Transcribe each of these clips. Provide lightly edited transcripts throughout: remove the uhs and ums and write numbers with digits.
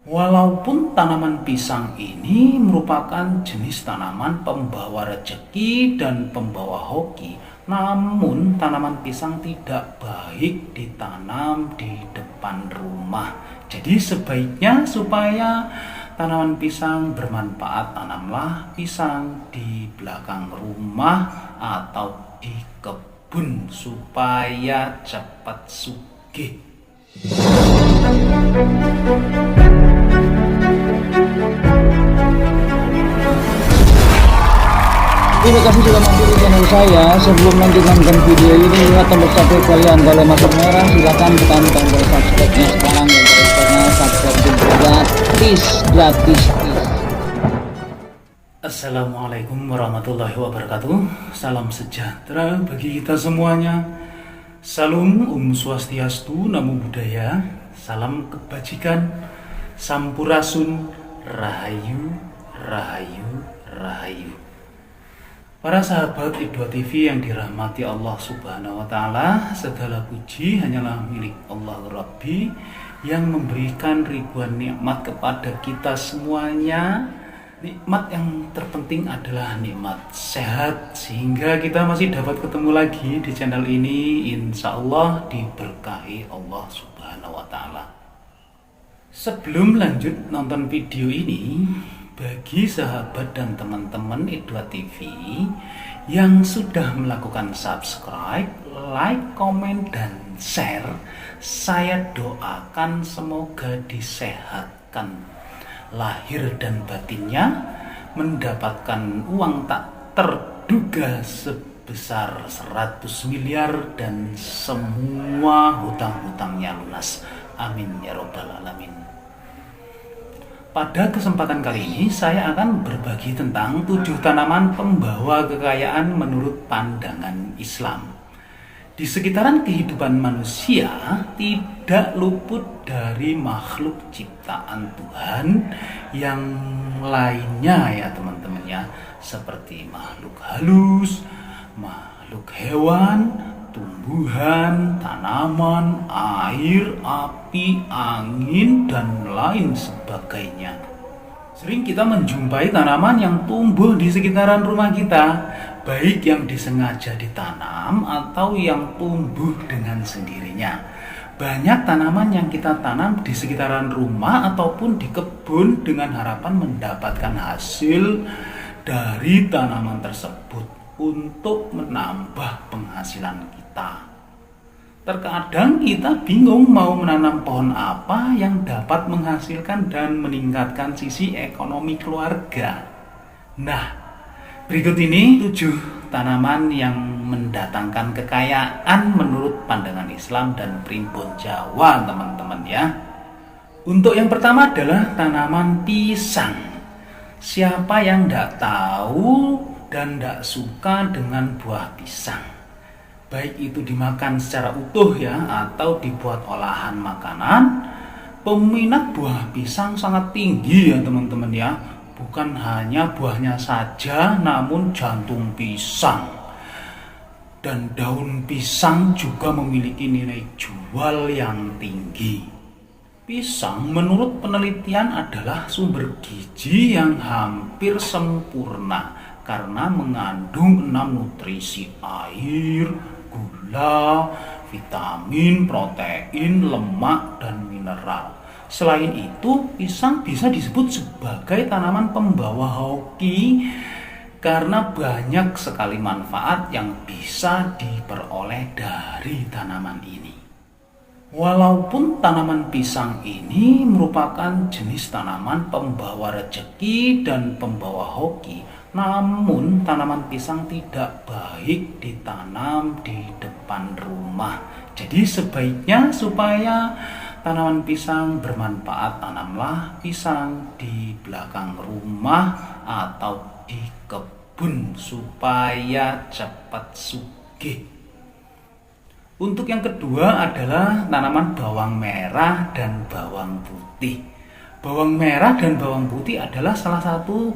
Walaupun tanaman pisang ini merupakan jenis tanaman pembawa rezeki dan pembawa hoki, namun tanaman pisang tidak baik ditanam di depan rumah. Jadi sebaiknya supaya tanaman pisang bermanfaat, tanamlah pisang di belakang rumah atau di kebun supaya cepat sugih. Terima kasih sudah mampir di channel saya. Sebelum lanjut nonton video ini, lihat tombol subscribe kalian. Kalau masuk merah, silakan tekan tombol subscribe-nya sekarang. Karena subscribe itu gratis. Assalamualaikum warahmatullahi wabarakatuh. Salam sejahtera bagi kita semuanya. Salam Swastiastu, Namo Buddhaya. Salam kebajikan, Sampurasun, Rahayu, Rahayu, Rahayu. Para sahabat Ibnu TV yang dirahmati Allah Subhanahu wa Ta'ala, segala puji hanyalah milik Allah Rabbi yang memberikan ribuan nikmat kepada kita semuanya. Nikmat yang terpenting adalah nikmat sehat, sehingga kita masih dapat ketemu lagi di channel ini. Insya Allah diberkahi Allah Subhanahu wa Ta'ala. Sebelum lanjut nonton video ini, bagi sahabat dan teman-teman Idwa TV yang sudah melakukan subscribe, like, komen, dan share, saya doakan semoga disehatkan lahir dan batinnya, mendapatkan uang tak terduga sebesar 100 miliar dan semua hutang-hutangnya lunas. Amin ya robbal alamin. Pada kesempatan kali ini saya akan berbagi tentang 7 tanaman pembawa kekayaan menurut pandangan Islam. Di sekitaran kehidupan manusia tidak luput dari makhluk ciptaan Tuhan yang lainnya ya teman-teman ya, seperti makhluk halus, makhluk hewan, tumbuhan, tanaman, air, api, angin, dan lain sebagainya. Sering kita menjumpai tanaman yang tumbuh di sekitaran rumah kita, baik yang disengaja ditanam atau yang tumbuh dengan sendirinya. Banyak tanaman yang kita tanam di sekitaran rumah ataupun di kebun dengan harapan mendapatkan hasil dari tanaman tersebut untuk menambah penghasilan kita. Terkadang kita bingung mau menanam pohon apa yang dapat menghasilkan dan meningkatkan sisi ekonomi keluarga. Nah, berikut ini 7 tanaman yang mendatangkan kekayaan menurut pandangan Islam dan primbon Jawa, teman-teman ya. Untuk yang pertama adalah tanaman pisang. Siapa yang tidak tahu dan tidak suka dengan buah pisang? Baik itu dimakan secara utuh ya atau dibuat olahan makanan, peminat buah pisang sangat tinggi ya teman-teman ya. Bukan hanya buahnya saja, namun jantung pisang dan daun pisang juga memiliki nilai jual yang tinggi. Pisang menurut penelitian adalah sumber gizi yang hampir sempurna karena mengandung 6 nutrisi: air, gula, vitamin, protein, lemak, dan mineral. Selain itu, pisang bisa disebut sebagai tanaman pembawa hoki karena banyak sekali manfaat yang bisa diperoleh dari tanaman ini. Walaupun tanaman pisang ini merupakan jenis tanaman pembawa rezeki dan pembawa hoki, namun tanaman pisang tidak baik ditanam di depan rumah. Jadi sebaiknya supaya tanaman pisang bermanfaat, tanamlah pisang di belakang rumah atau di kebun supaya cepat sugih. Untuk yang kedua adalah tanaman bawang merah dan bawang putih. Bawang merah dan bawang putih adalah salah satu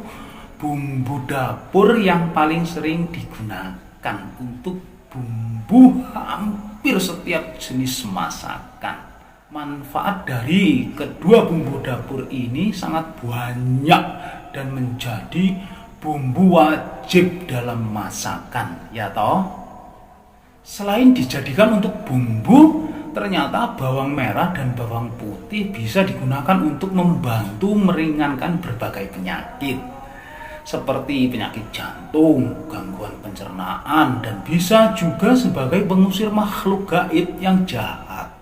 bumbu dapur yang paling sering digunakan untuk bumbu hampir setiap jenis masakan. Manfaat dari kedua bumbu dapur ini sangat banyak dan menjadi bumbu wajib dalam masakan, ya toh. Selain dijadikan untuk bumbu, ternyata bawang merah dan bawang putih bisa digunakan untuk membantu meringankan berbagai penyakit seperti penyakit jantung, gangguan pencernaan, dan bisa juga sebagai pengusir makhluk gaib yang jahat.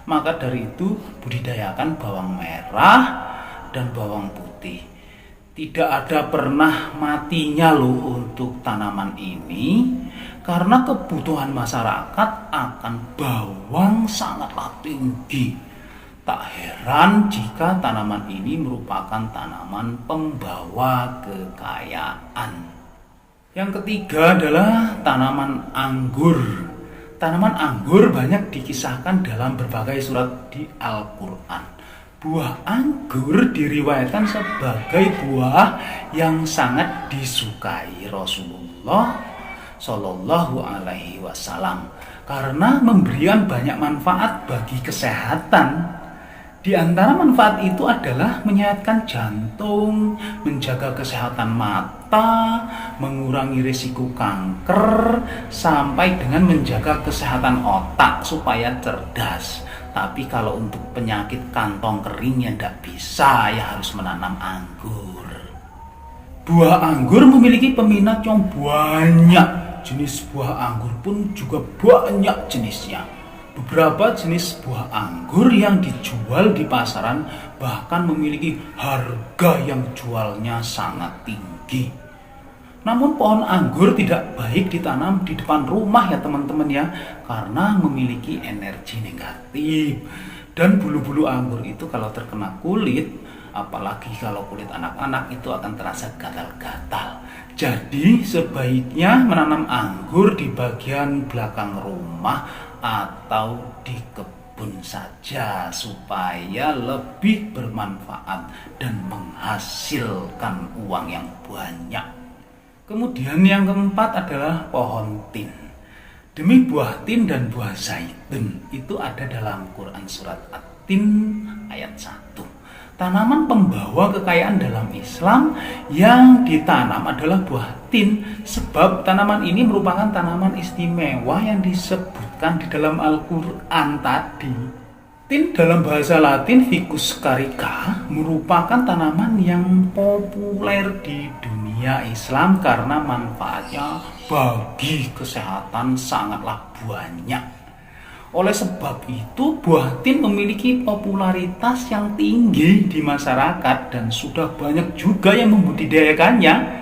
Maka dari itu budidayakan bawang merah dan bawang putih. Tidak ada pernah matinya loh untuk tanaman ini, karena kebutuhan masyarakat akan bawang sangatlah tinggi. Tak heran jika tanaman ini merupakan tanaman pembawa kekayaan. Yang ketiga adalah tanaman anggur. Tanaman anggur banyak dikisahkan dalam berbagai surat di Al-Quran. Buah anggur diriwayatkan sebagai buah yang sangat disukai Rasulullah Shallallahu Alaihi Wasallam karena memberikan banyak manfaat bagi kesehatan. Di antara manfaat itu adalah menyehatkan jantung, menjaga kesehatan mata, mengurangi risiko kanker, sampai dengan menjaga kesehatan otak supaya cerdas. Tapi kalau untuk penyakit kantong kering ya tidak bisa, ya harus menanam anggur. Buah anggur memiliki peminat yang banyak. Jenis buah anggur pun juga banyak jenisnya. Beberapa jenis buah anggur yang dijual di pasaran bahkan memiliki harga yang jualnya sangat tinggi. Namun pohon anggur tidak baik ditanam di depan rumah ya teman-teman ya, karena memiliki energi negatif. Dan bulu-bulu anggur itu kalau terkena kulit, apalagi kalau kulit anak-anak, itu akan terasa gatal-gatal. Jadi sebaiknya menanam anggur di bagian belakang rumah atau di kebun saja supaya lebih bermanfaat dan menghasilkan uang yang banyak. Kemudian yang keempat adalah pohon tin. Demi buah tin dan buah zaitun itu ada dalam Quran surat At-Tin ayat 1. Tanaman pembawa kekayaan dalam Islam yang ditanam adalah buah tin, sebab tanaman ini merupakan tanaman istimewa yang disebutkan di dalam Al-Quran tadi. Tin dalam bahasa Latin Ficus carica merupakan tanaman yang populer di dunia Islam karena manfaatnya bagi kesehatan sangatlah banyak. Oleh sebab itu, buah tin memiliki popularitas yang tinggi di masyarakat dan sudah banyak juga yang membudidayakannya.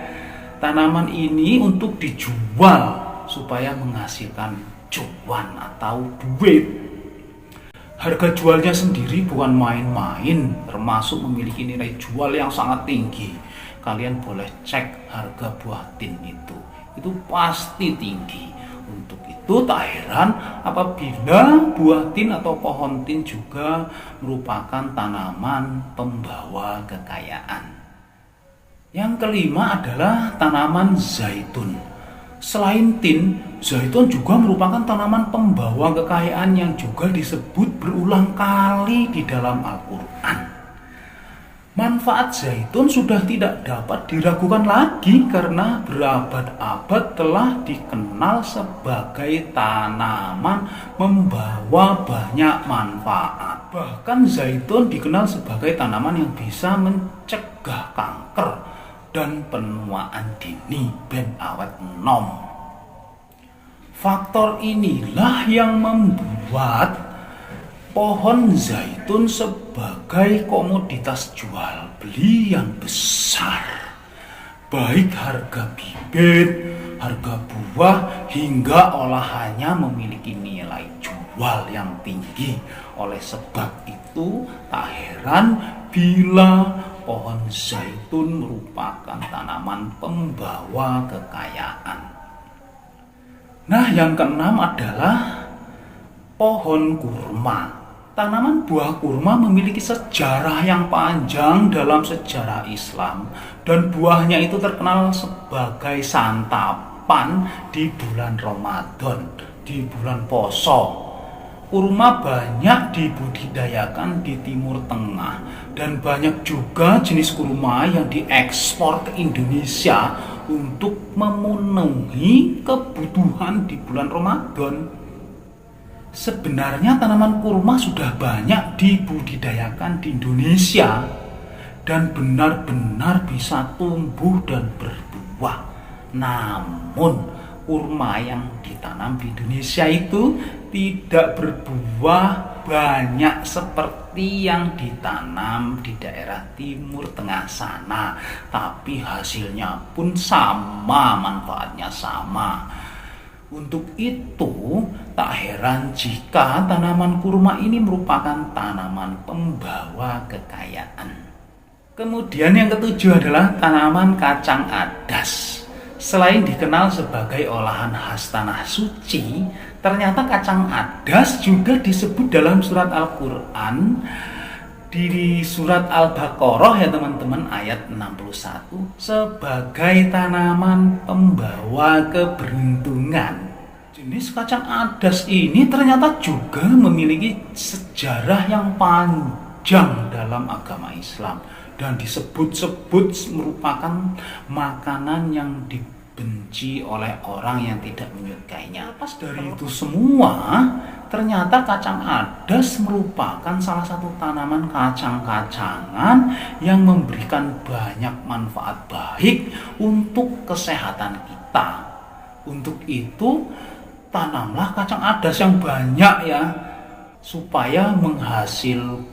Tanaman ini untuk dijual supaya menghasilkan cuan atau duit. Harga jualnya sendiri bukan main-main, termasuk memiliki nilai jual yang sangat tinggi. Kalian boleh cek harga buah tin itu pasti tinggi. Untuk itu tak heran apabila buah tin atau pohon tin juga merupakan tanaman pembawa kekayaan. Yang kelima adalah tanaman zaitun. Selain tin, zaitun juga merupakan tanaman pembawa kekayaan yang juga disebut berulang kali di dalam Al-Quran. Manfaat zaitun sudah tidak dapat diragukan lagi karena berabad-abad telah dikenal sebagai tanaman membawa banyak manfaat. Bahkan zaitun dikenal sebagai tanaman yang bisa mencegah kanker dan penuaan dini ben awet enom. Faktor inilah yang membuat pohon zaitun sebagai komoditas jual beli yang besar. Baik harga bibit, harga buah, hingga olahannya memiliki nilai jual yang tinggi. Oleh sebab itu, tak heran bila pohon zaitun merupakan tanaman pembawa kekayaan. Nah, yang keenam adalah pohon kurma. Tanaman buah kurma memiliki sejarah yang panjang dalam sejarah Islam dan buahnya itu terkenal sebagai santapan di bulan Ramadan, di bulan Poso. kurma banyak dibudidayakan di Timur Tengah dan banyak juga jenis kurma yang diekspor ke Indonesia untuk memenuhi kebutuhan di bulan Ramadan. Sebenarnya tanaman kurma sudah banyak dibudidayakan di Indonesia dan benar-benar bisa tumbuh dan berbuah. Namun kurma yang ditanam di Indonesia itu tidak berbuah banyak seperti yang ditanam di daerah Timur Tengah sana, tapi hasilnya pun sama, manfaatnya sama. Untuk itu, tak heran jika tanaman kurma ini merupakan tanaman pembawa kekayaan. Kemudian yang ketujuh adalah tanaman kacang adas. Selain dikenal sebagai olahan khas tanah suci, ternyata kacang adas juga disebut dalam surat Al-Quran di surat Al-Baqarah ya teman-teman, ayat 61 sebagai tanaman pembawa keberuntungan. Jenis kacang adas ini ternyata juga memiliki sejarah yang panjang dalam agama Islam dan disebut-sebut merupakan makanan yang dibenci oleh orang yang tidak menyukainya. Pas dari itu semua, ternyata kacang adas merupakan salah satu tanaman kacang-kacangan yang memberikan banyak manfaat baik untuk kesehatan kita. Untuk itu, tanamlah kacang adas yang banyak ya, supaya menghasilkan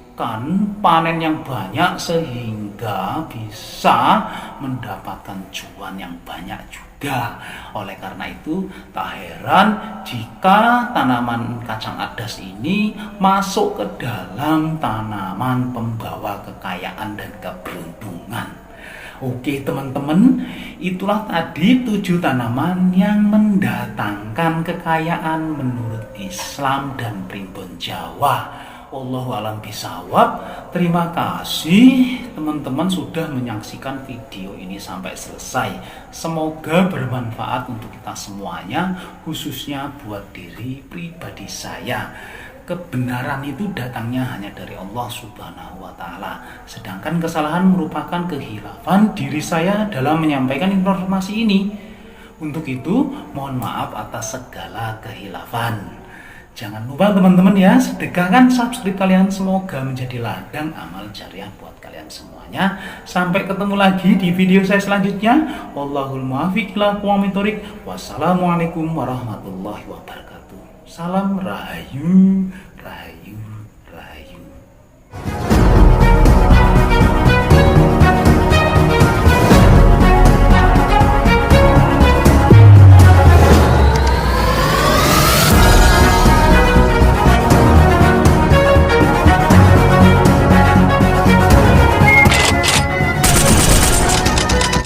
panen yang banyak sehingga bisa mendapatkan cuan yang banyak juga. Oleh karena itu, tak heran jika tanaman kacang adas ini masuk ke dalam tanaman pembawa kekayaan dan keberuntungan. Oke teman-teman, itulah tadi 7 tanaman yang mendatangkan kekayaan menurut Islam dan primbon Jawa. Wallahu a'lam bishawab. Terima kasih teman-teman sudah menyaksikan video ini sampai selesai. Semoga bermanfaat untuk kita semuanya, khususnya buat diri pribadi saya. Kebenaran itu datangnya hanya dari Allah Subhanahu wa Ta'ala, sedangkan kesalahan merupakan kehilafan diri saya dalam menyampaikan informasi ini. Untuk itu, mohon maaf atas segala kehilafan. Jangan lupa teman-teman ya, sedekahkan subscribe kalian, semoga menjadi ladang amal jariah buat kalian semuanya. Sampai ketemu lagi di video saya selanjutnya. Wallahul muwaffiq ila aqwamit thoriq. Wassalamualaikum warahmatullahi wabarakatuh. Salam rahayu, rahayu.